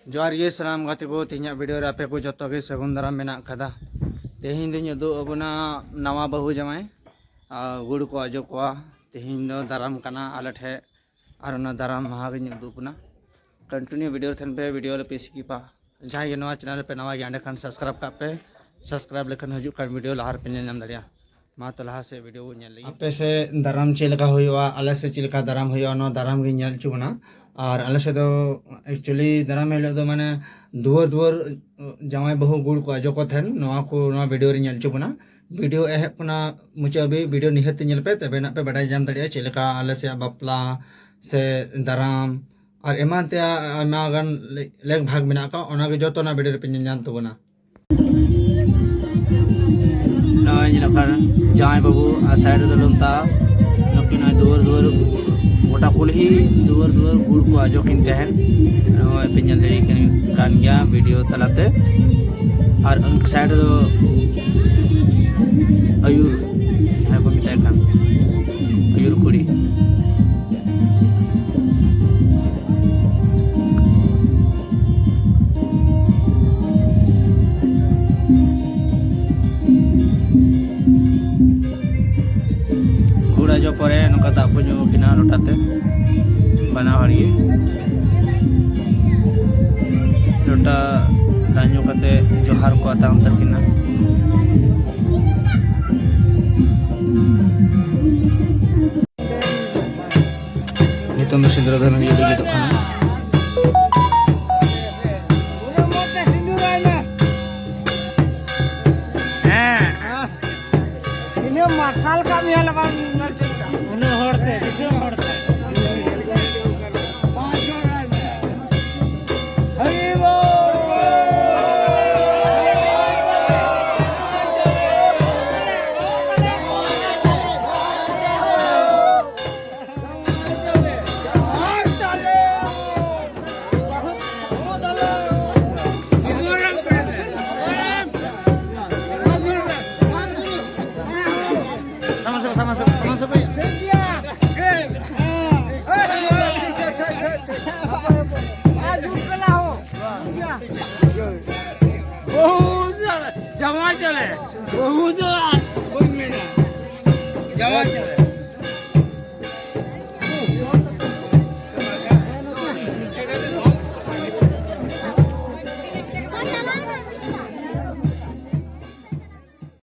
जोहार गे सलाम गाते को तेहना वीडियो रे आपे को जतो गे सगुन दाराम मेना कदा तेहिन दिन दो अबुना नवा बहु जमाई गुड़ को अजो को तेहिन दो दाराम कना आले ठे और ना दाराम महाग दुपना कंटिन्यू वीडियो थन पे वीडियो रे पेसी की पा जहां ये नवा चैनल पे नवा गया खान सब्सक्राइब का पे सब्सक्राइब लेखन हजू कर वीडियो लहार पे नाम दरिया मा तो लहा से वीडियो को नेल आपे से दाराम चेलका हुआ आले से चेलका दाराम हुआ नो दाराम गे नेल चुना और आले से दो एक्चुअली दाराम हेलो दो माने दुवर दुवर जमाई बहु गुड़ को अजो को थेन नवा को नवा वीडियो रे नेल चुना वीडियो एहपना मुचा भी वीडियो निहत नेल पे तबे ना पे बड़ाई जाम दरिया चेलका आले से बापला से दाराम और एमान ते आमा गान लेग भाग मेना का ओना गे जतो ना वीडियो रे पे नेल तबना जाए बाबू साइड दलता नकिन दुवर दुवर गोटा कुल्ही दुवर दुवर गुड़ को आजो किन तहन पे कान गया वीडियो तलाते और उन साइड दो अयूर जहाँ को मिताय कान अयूर कुड़ी जो परे नौका दाग को जो किना लोटाते बना हड़िए लोटा दाño कते जोहार को आता अंतर किना नितो में सिंदूर धन हुई लगी तो खाना मार्शल का भी है लगा उन्हें हड़ते जमा चले बहुत जमा चले